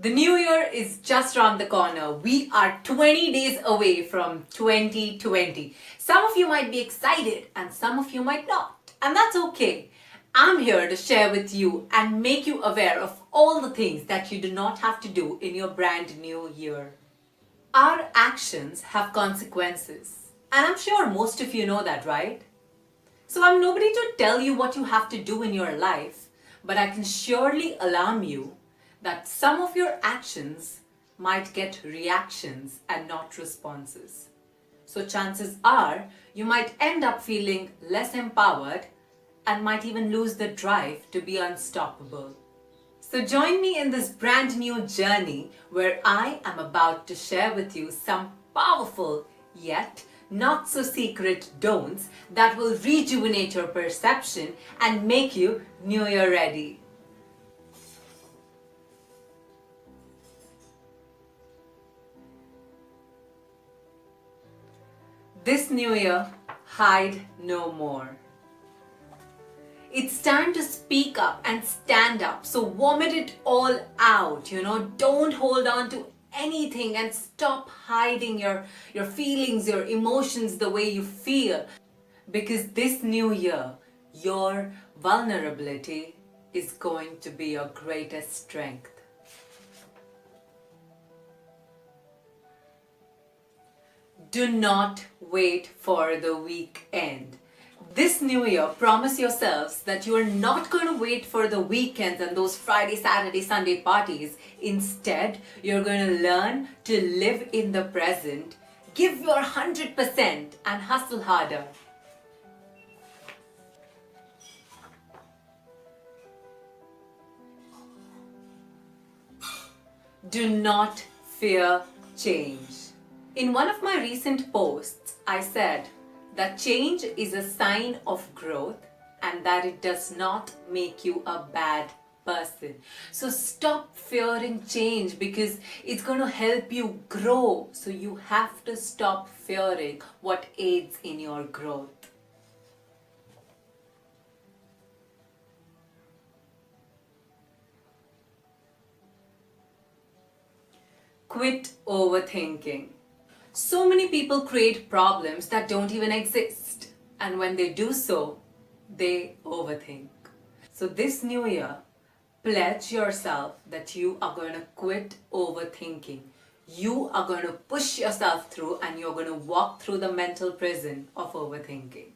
The new year is just around the corner. We are 20 days away from 2020. Some of you might be excited and some of you might not. And that's okay. I'm here to share with you and make you aware of all the things that you do not have to do in your brand new year. Our actions have consequences. And I'm sure most of you know that, right? So I'm nobody to tell you what you have to do in your life, but I can surely alarm you that some of your actions might get reactions and not responses. So chances are you might end up feeling less empowered and might even lose the drive to be unstoppable. So join me in this brand new journey where I am about to share with you some powerful yet not so secret don'ts that will rejuvenate your perception and make you New Year ready. This new year, hide no more. It's time to speak up and stand up. So vomit it all out, Don't hold on to anything and stop hiding your feelings, your emotions, the way you feel. Because this new year, your vulnerability is going to be your greatest strength. Do not wait for the weekend. This new year, promise yourselves that you are not going to wait for the weekends and those Friday, Saturday, Sunday parties. Instead, you're going to learn to live in the present, give your 100% and hustle harder. Do not fear change. In one of my recent posts, I said that change is a sign of growth and that it does not make you a bad person. So stop fearing change because it's going to help you grow. So you have to stop fearing what aids in your growth. Quit overthinking. So many people create problems that don't even exist. And when they do so, they overthink. So this new year, pledge yourself that you are going to quit overthinking. You are going to push yourself through and you're going to walk through the mental prison of overthinking.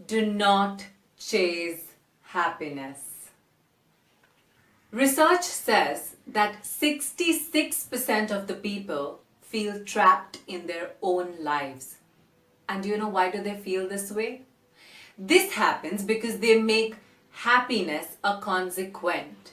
Do not chase happiness. Research says that 66% of the people feel trapped in their own lives. And do you know why do they feel this way? This happens because they make happiness a consequent.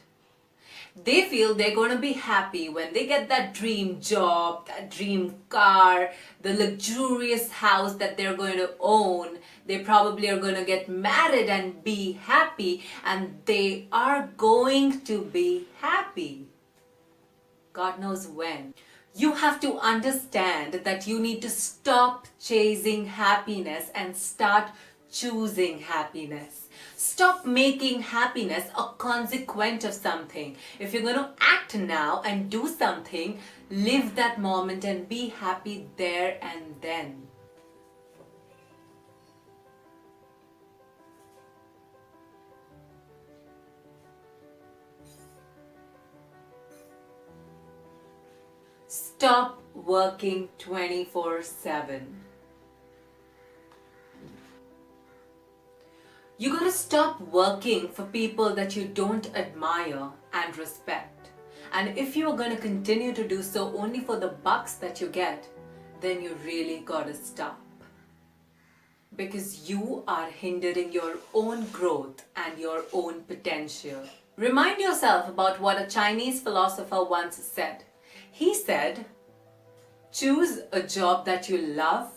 They feel they're going to be happy when they get that dream job, that dream car, the luxurious house that they're going to own. They probably are going to get married and be happy, and they are going to be happy. God knows when. You have to understand that you need to stop chasing happiness and start choosing happiness. Stop making happiness a consequent of something. If you're going to act now and do something, live that moment and be happy there and then. Stop working 24/7. You gotta stop working for people that you don't admire and respect. And if you're gonna continue to do so only for the bucks that you get, then you really gotta stop. Because you are hindering your own growth and your own potential. Remind yourself about what a Chinese philosopher once said. He said, choose a job that you love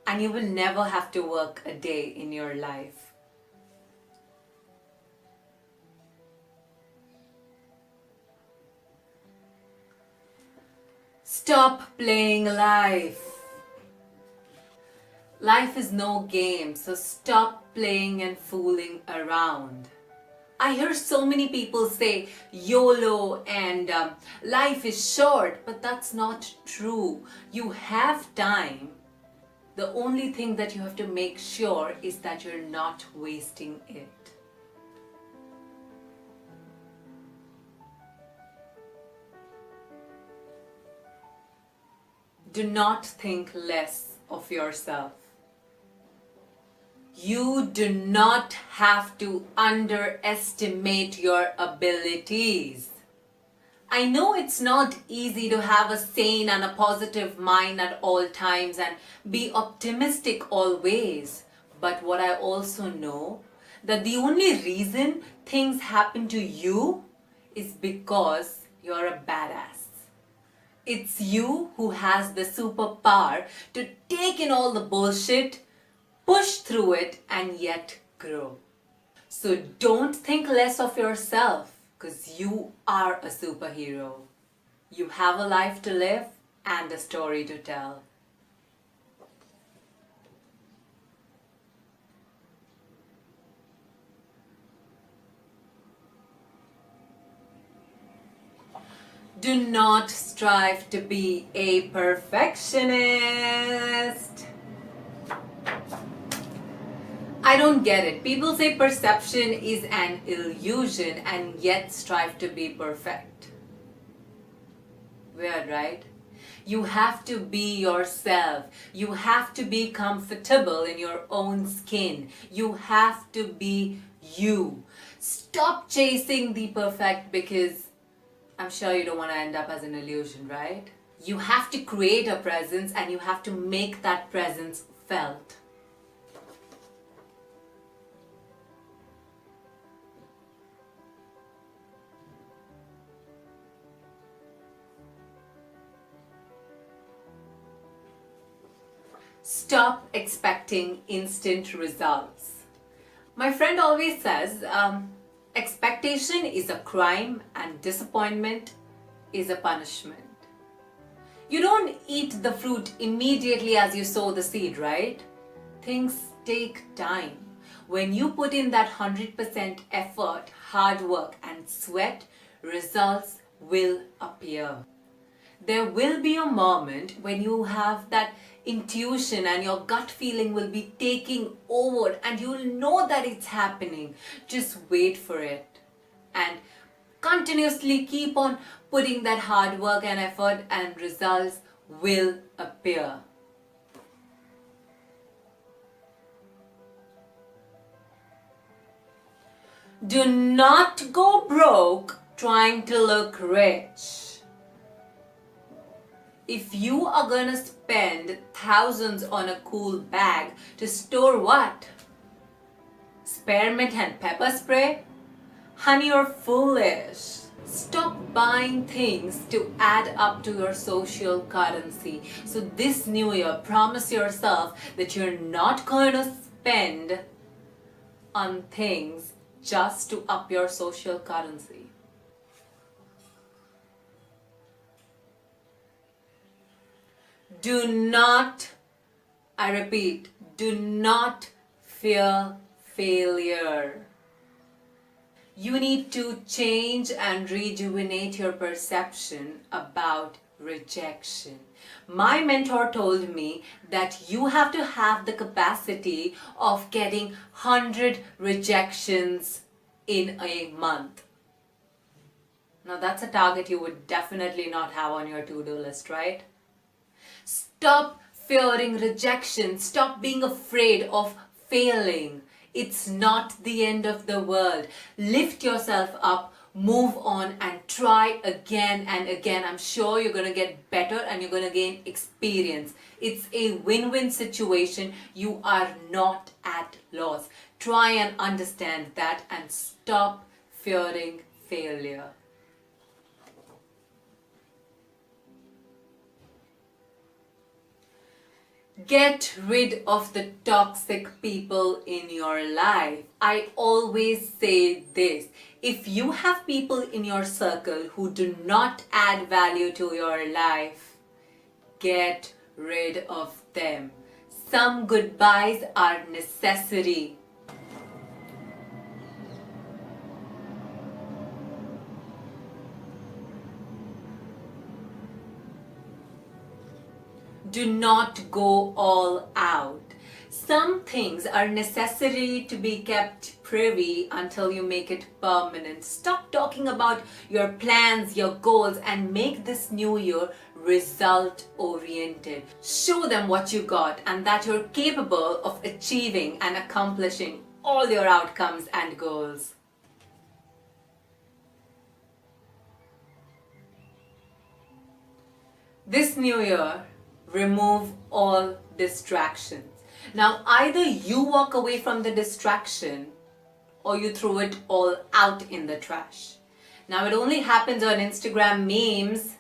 and you will never have to work a day in your life. Stop playing life. Life is no game, so stop playing and fooling around. I hear so many people say YOLO and life is short, but that's not true. You have time. The only thing that you have to make sure is that you're not wasting it. Do not think less of yourself. You do not have to underestimate your abilities. I know it's not easy to have a sane and a positive mind at all times and be optimistic always. But what I also know, that the only reason things happen to you is because you're a badass. It's you who has the superpower to take in all the bullshit, push through it, and yet grow. So don't think less of yourself, because you are a superhero. You have a life to live and a story to tell. Do not strive to be a perfectionist. I don't get it. People say perception is an illusion and yet strive to be perfect. Weird, right? You have to be yourself. You have to be comfortable in your own skin. You have to be you. Stop chasing the perfect, because I'm sure you don't want to end up as an illusion, right? You have to create a presence and you have to make that presence felt. Stop expecting instant results. My friend always says, expectation is a crime and disappointment is a punishment. You don't eat the fruit immediately as you sow the seed, right? Things take time. When you put in that 100% effort, hard work, and sweat, results will appear. There will be a moment when you have that intuition and your gut feeling will be taking over and you'll know that it's happening. Just wait for it and continuously keep on putting that hard work and effort, and results will appear. Do not go broke trying to look rich. If you are gonna spend thousands on a cool bag to store what? Spearmint and pepper spray? Honey, you're foolish. Stop buying things to add up to your social currency. So this new year, promise yourself that you're not going to spend on things just to up your social currency. Do not, I repeat, do not fear failure. You need to change and rejuvenate your perception about rejection. My mentor told me that you have to have the capacity of getting 100 rejections in a month. Now that's a target you would definitely not have on your to-do list, right? Stop fearing rejection. Stop being afraid of failing. It's not the end of the world. Lift yourself up, move on, and try again and again. I'm sure you're going to get better and you're going to gain experience. It's a win-win situation. You are not at loss. Try and understand that and stop fearing failure. Get rid of the toxic people in your life. I always say this. If you have people in your circle who do not add value to your life, get rid of them. Some goodbyes are necessary. Do not go all out. Some things are necessary to be kept privy until you make it permanent. Stop talking about your plans, your goals, and make this new year result oriented. Show them what you got and that you're capable of achieving and accomplishing all your outcomes and goals. This new year, remove all distractions. Now, either you walk away from the distraction or you throw it all out in the trash. Now, it only happens on Instagram memes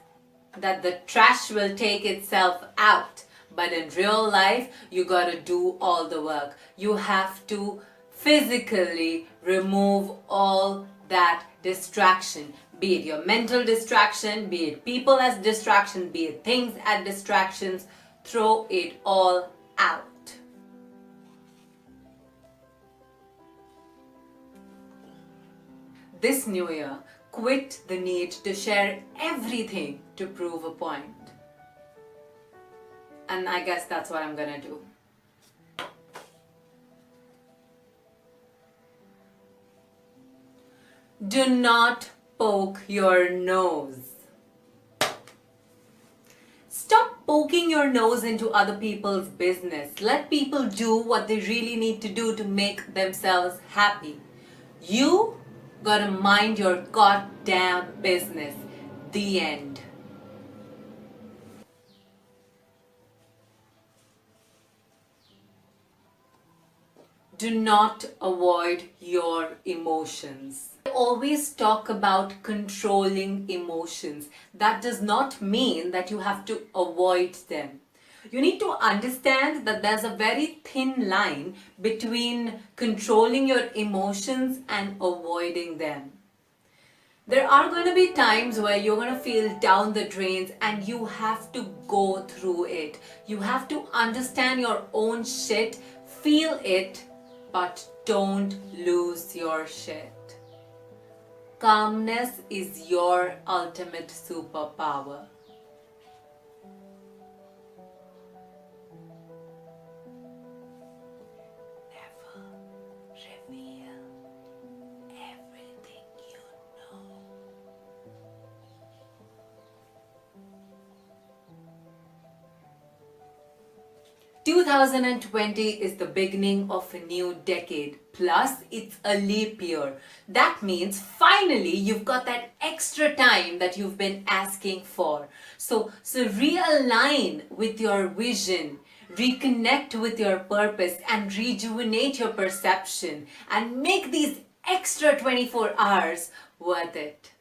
that the trash will take itself out. But in real life, you gotta do all the work. You have to physically remove all that distraction. Be it your mental distraction, be it people as distraction, be it things as distractions, throw it all out. This new year, quit the need to share everything to prove a point. And I guess that's what I'm gonna do. Do not poke your nose. Stop poking your nose into other people's business. Let people do what they really need to do to make themselves happy. You gotta mind your goddamn business. The end. Do not avoid your emotions. I always talk about controlling emotions. That does not mean that you have to avoid them. You need to understand that there's a very thin line between controlling your emotions and avoiding them. There are going to be times where you're going to feel down the drains and you have to go through it. You have to understand your own shit, feel it, but don't lose your shit. Calmness is your ultimate superpower. Never reveal everything you know. 2020 is the beginning of a new decade. Plus, it's a leap year. That means finally you've got that extra time that you've been asking for. So realign with your vision, reconnect with your purpose, and rejuvenate your perception and make these extra 24 hours worth it.